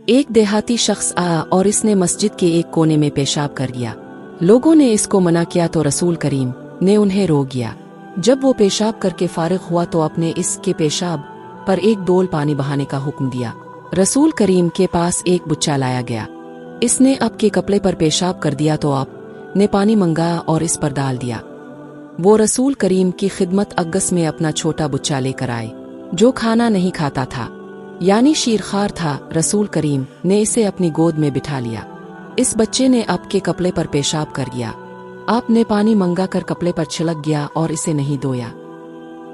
एक देहाती शख्स आया और इसने मस्जिद के एक कोने में पेशाब कर दिया। लोगों ने इसको मना किया तो रसूल करीम ने उन्हें रोक दिया। जब वो पेशाब करके फारिग हुआ तो अपने इसके पेशाब पर एक डोल पानी बहाने का हुक्म दिया। रसूल करीम के पास एक बुच्चा लाया गया। इसने अब के कपड़े पर पेशाब कर दिया तो आप ने पानी मंगाया और इस पर डाल दिया। वो रसूल करीम की खिदमत अग्गस में अपना छोटा बुच्चा लेकर आए जो खाना नहीं खाता था, यानी शीरखार था। रसूल करीम ने इसे अपनी गोद में बिठा लिया। इस बच्चे ने अब के कपड़े पर पेशाब कर दिया। आपने पानी मंगा कर कपड़े पर छिड़क गया और इसे नहीं धोया।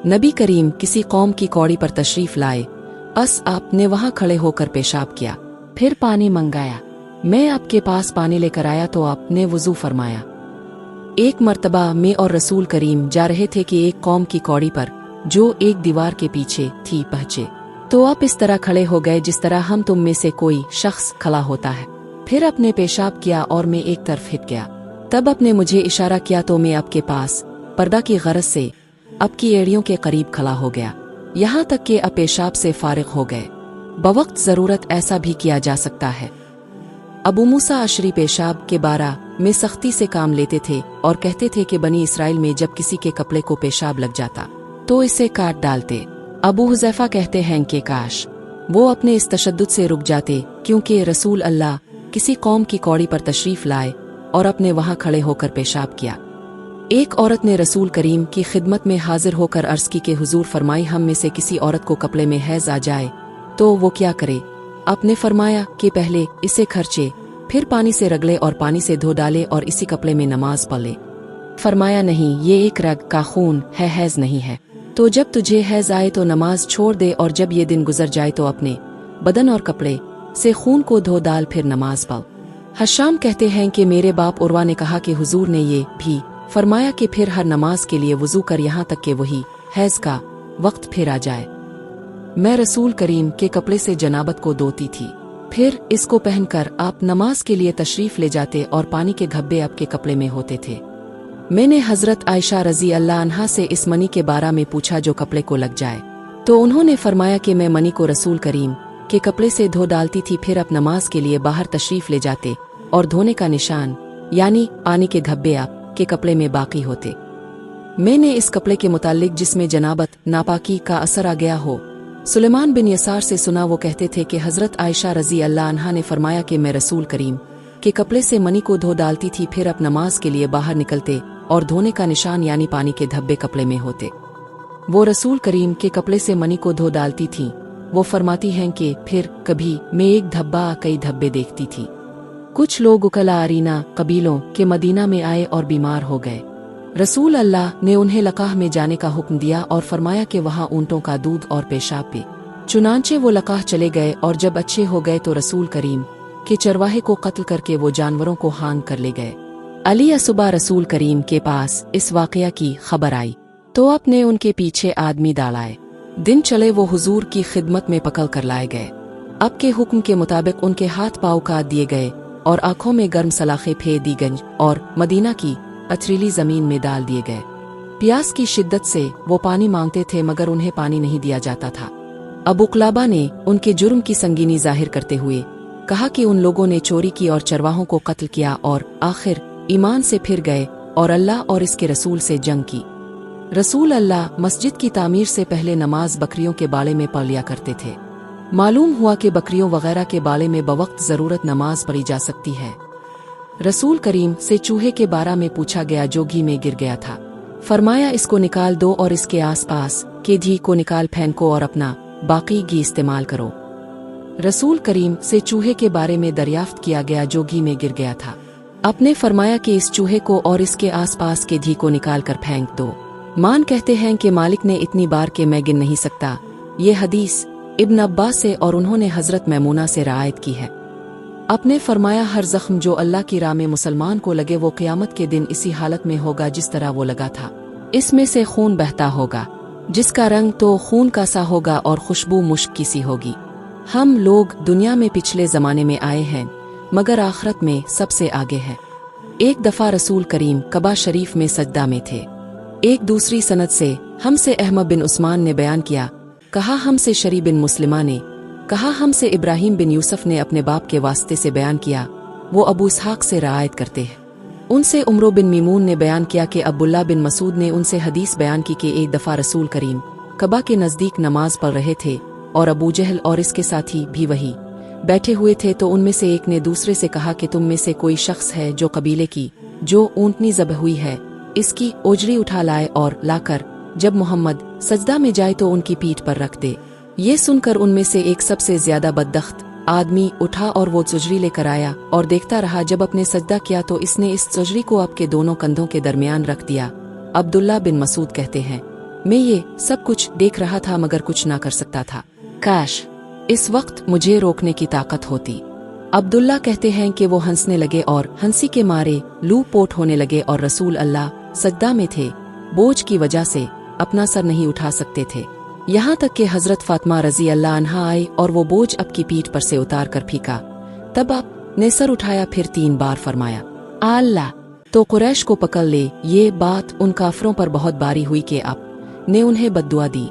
नबी करीम किसी कौम की कौड़ी पर तशरीफ लाए। आपने वहां खड़े होकर पेशाब किया, फिर पानी मंगाया। मैं आपके पास पानी लेकर आया तो आपने वुजू फरमाया। एक मर्तबा मैं और रसूल करीम जा रहे थे कि एक कौम की कौड़ी पर जो एक दीवार के पीछे थी पहुंचे तो आप इस तरह खड़े हो गए जिस तरह हम तुम में से कोई शख्स खड़ा होता है। फिर अपने पेशाब किया और मैं एक तरफ हिट गया। तब आपने मुझे इशारा किया तो मैं आपके पास पर्दा की गरज से आपकी एड़ियों के करीब खड़ा हो गया, यहाँ तक कि आप पेशाब से फारिग हो गए। बवक्त ज़रूरत ऐसा भी किया जा सकता है। अबू मूसा अशरी पेशाब के बारे में सख्ती से काम लेते थे और कहते थे कि बनी इसराइल में जब किसी के कपड़े को पेशाब लग जाता तो इसे काट डालते। अबू हुज़ैफा कहते हैं कि काश वो अपने इस तशद्दुद से रुक जाते, क्योंकि रसूल अल्लाह किसी कौम की कौड़ी पर तशरीफ लाए और अपने वहां खड़े होकर पेशाब किया। एक औरत ने रसूल करीम की खिदमत में हाजिर होकर अर्ज की कि हुजूर फरमाई हम में से किसी औरत को कपड़े में हैज आ जाए तो वो क्या करे। आपने फरमाया कि पहले इसे खर्चे, फिर पानी से रगड़े और पानी से धो डाले और इसी कपड़े में नमाज पढ़ ले। फरमाया नहीं, ये एक रग का खून है, हैज नहीं है। तो जब तुझे हैज आए तो नमाज छोड़ दे और जब ये दिन गुजर जाए तो अपने बदन और कपड़े से खून को धो डाल फिर नमाज पढ़। हशाम कहते हैं कि मेरे बाप उर्वा ने कहा कि हुजूर ने ये भी फरमाया कि फिर हर नमाज के लिए वुजू कर यहाँ तक कि वही हैज का वक्त फिर आ जाए। मैं रसूल करीम के कपड़े से जनाबत को धोती थी, फिर इसको पहनकर आप नमाज के लिए तशरीफ ले जाते और पानी के धब्बे आपके कपड़े में होते थे। मैंने हजरत आयशा रजी अल्लाह अन्हा से इस मनी के बारे में पूछा जो कपड़े को लग जाए, तो उन्होंने फरमाया कि मैं मनी को रसूल करीम के कपड़े से धो डालती थी, फिर आप नमाज के लिए बाहर तशरीफ ले जाते और धोने का निशान यानी पानी के धब्बे आप के कपड़े में बाकी होते। मैंने इस कपड़े के मुतालिक जिसमें जनाबत नापाकी का असर आ गया हो सुलेमान बिन यसार से सुना। वो कहते थे कि हजरत आयशा रजी अल्लाह अन्हा ने फरमाया कि मैं रसूल करीम के कपड़े से मनी को धो डालती थी, फिर आप नमाज के लिए बाहर निकलते और धोने का निशान यानी पानी के धब्बे कपड़े में होते। वो रसूल करीम के कपड़े से मनी को धो डालती थीं। वो फरमाती हैं कि फिर कभी मैं एक धब्बा कई धब्बे देखती थी। कुछ लोग उकला अरीना कबीलों के मदीना में आए और बीमार हो गए। रसूल अल्लाह ने उन्हें लकाह में जाने का हुक्म दिया और फरमाया कि वहां ऊंटों का दूध और पेशाब पी। चुनांचे वो लकाह चले गए और जब अच्छे हो गए तो रसूल करीम के चरवाहे को कत्ल करके वो जानवरों को हांग कर ले गए। अली सुबह रसूल करीम के पास इस वाकया की खबर आई तो आपने उनके पीछे आदमी डालाए। दिन चले वो हुजूर की खिदमत में पकड़ कर लाए गए। अब के हुक्म के मुताबिक उनके हाथ पाँव काट दिए गए और आंखों में गर्म सलाखें फेंक दी गईं और मदीना की पथरीली जमीन में डाल दिए गए। प्यास की शिद्दत से वो पानी मांगते थे मगर उन्हें पानी नहीं दिया जाता था। अबू क़लाबा ने उनके जुर्म की संगीनी जाहिर करते हुए कहा कि उन लोगों ने चोरी की और चरवाहों को कत्ल किया और आखिर ईमान से फिर गए और अल्लाह और इसके रसूल से जंग की। रसूल अल्लाह मस्जिद की तामीर से पहले नमाज बकरियों के बाड़े में पढ़ लिया करते थे। मालूम हुआ कि बकरियों वगैरह के बाड़े में बवक्त ज़रूरत नमाज पढ़ी जा सकती है। रसूल करीम से चूहे के बारे में पूछा गया जो घी में गिर गया था। फरमाया इसको निकाल दो और इसके आसपास के घी को निकाल फेंको और अपना बाकी घी इस्तेमाल करो। रसूल करीम से चूहे के बारे में दरियाफ्त किया गया जो घी में गिर गया था। आपने फरमाया कि इस चूहे को और इसके आसपास के घी को निकाल कर फेंक दो। मान कहते हैं कि मालिक ने इतनी बार के मैं गिन नहीं सकता। ये हदीस इब्न अब्बास से और उन्होंने हजरत मैमूना से रिवायत की है। आपने फरमाया हर जख्म जो अल्लाह की राह में मुसलमान को लगे वो क़यामत के दिन इसी हालत में होगा जिस तरह वो लगा था। इसमें से खून बहता होगा जिसका रंग तो खून का सा होगा और खुशबू मुश्क की सी होगी। हम लोग दुनिया में पिछले ज़माने में आए हैं मगर आखिरत में सबसे आगे है। एक दफ़ा रसूल करीम कबा शरीफ में सजदा में थे। एक दूसरी सनद से हमसे अहमद बिन उस्मान ने बयान किया, कहा हमसे शरी बिन मुस्लिमा ने कहा हमसे इब्राहिम बिन यूसुफ ने अपने बाप के वास्ते से बयान किया, वो अबू इसहाक से रियायत करते हैं। उनसे उमरो बिन मीमून ने बयान किया कि अब्दुल्ला बिन मसूद ने उनसे हदीस बयान की कि एक दफ़ा रसूल करीम कबा के नज़दीक नमाज पढ़ रहे थे और अबू जहल और इसके साथी भी वही बैठे हुए थे, तो उनमें से एक ने दूसरे से कहा कि तुम में से कोई शख्स है जो कबीले की जो ऊँटनी ज़बह हुई है इसकी ओजरी उठा लाए और लाकर जब मोहम्मद सजदा में जाए तो उनकी पीठ पर रख दे। ये सुनकर उनमें से एक सबसे ज्यादा बदबख्त आदमी उठा और वो चुजरी लेकर आया और देखता रहा। जब अपने सजदा किया तो इसने इस चुजरी को आपके दोनों कंधों के दरमियान रख दिया। अब्दुल्ला बिन मसूद कहते हैं, मैं ये सब कुछ देख रहा था मगर कुछ ना कर सकता था। काश इस वक्त मुझे रोकने की ताकत होती। अब्दुल्ला कहते हैं कि वो हंसने लगे और हंसी के मारे लू पोट होने लगे और रसूल अल्लाह सजदा में थे, बोझ की वजह से अपना सर नहीं उठा सकते थे। यहाँ तक कि हजरत फातिमा रजी अल्लाह अन्हा आई और वो बोझ आपकी पीठ पर से उतार कर फेंका। तब आप ने सर उठाया, फिर 3 बार फरमाया अल्लाह, तो कुरैश को पकड़ ले। ये बात उन काफरों पर बहुत भारी हुई कि आप ने उन्हें बद्दुआ दी।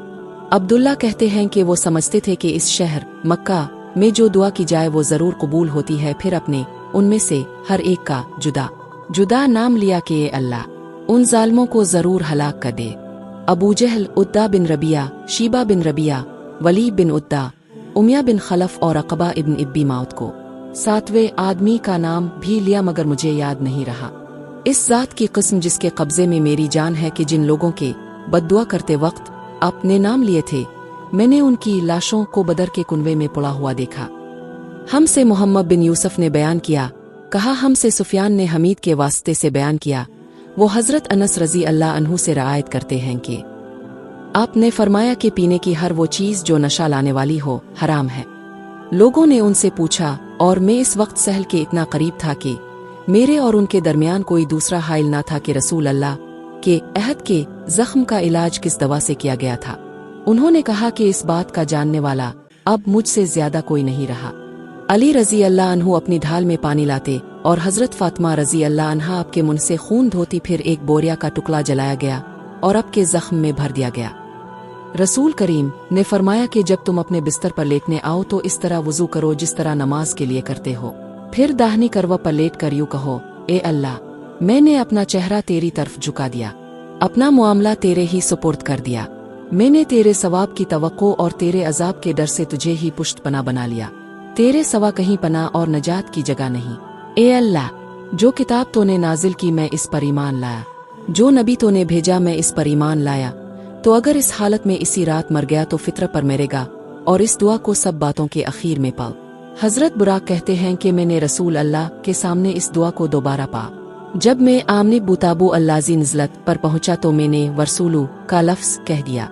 अब्दुल्ला कहते हैं कि वो समझते थे कि इस शहर मक्का में जो दुआ की जाए वो जरूर कबूल होती है। फिर अपने उनमें से हर एक का जुदा जुदा नाम लिया कि अल्लाह उन जालिमों को जरूर हलाक कर दे। अबू जहल, उद्दा बिन रबिया, शीबा बिन रबिया, वलीद बिन उद्दा, उमिया बिन खलफ और अकबा इब्न इब्बी माउत को 7वें आदमी का नाम भी लिया मगर मुझे याद नहीं रहा। इस जात की किस्म जिसके कब्जे में मेरी जान है कि जिन लोगों के बद्दुआ करते वक्त आपने नाम लिए थे, मैंने उनकी लाशों को बदर के कुनवे में पड़ा हुआ देखा। हमसे मोहम्मद बिन यूसुफ ने बयान किया, कहा हमसे सुफियान ने हमीद के वास्ते से बयान किया, वो हजरत अनस रजी अल्लाह अन्हु से रियायत करते हैं कि आपने फरमाया कि पीने की हर वो चीज जो नशा लाने वाली हो हराम है। लोगों ने उनसे पूछा और मैं इस वक्त सहल के इतना करीब था कि मेरे और उनके दरमियान कोई दूसरा हाइल ना था कि रसूल अल्लाह के अहद के जख्म का इलाज किस दवा से किया गया था। उन्होंने कहा कि इस बात का जानने वाला अब मुझसे ज्यादा कोई नहीं रहा। अली रजी अल्लाह अन्हु अपनी ढाल में पानी लाते और हजरत फातिमा रजी अल्लाह अन्हा आपके मुंह से खून धोती। फिर एक बोरिया का टुकड़ा जलाया गया और आपके जख्म में भर दिया गया। रसूल करीम ने फरमाया कि जब तुम अपने बिस्तर पर लेटने आओ तो इस तरह वुजू करो जिस तरह नमाज के लिए करते हो। फिर दाहिनी करवा पर लेट कर यूं कहो, ए अल्लाह, मैंने अपना चेहरा तेरी तरफ झुका दिया, अपना मामला तेरे ही सुपुर्द कर दिया। मैंने तेरे सवाब की तवक्को और तेरे अजाब के डर से तुझे ही पुष्टपना बना लिया। तेरे सवा कहीं पना और नजात की जगह नहीं। ए अल्लाह, जो किताब तूने नाजिल की मैं इस पर ईमान लाया, जो नबी तूने भेजा मैं इस पर ईमान लाया। तो अगर इस हालत में इसी रात मर गया तो फित्र पर मरेगा और इस दुआ को सब बातों के अखीर में पा। हजरत बुराक कहते हैं कि मैंने रसूल अल्लाह के सामने इस दुआ को दोबारा पा। जब मैं आमने बुताबू अल्लाजी नज़लत पर पहुंचा तो मैंने वरसूलू का लफ्ज़ कह दिया।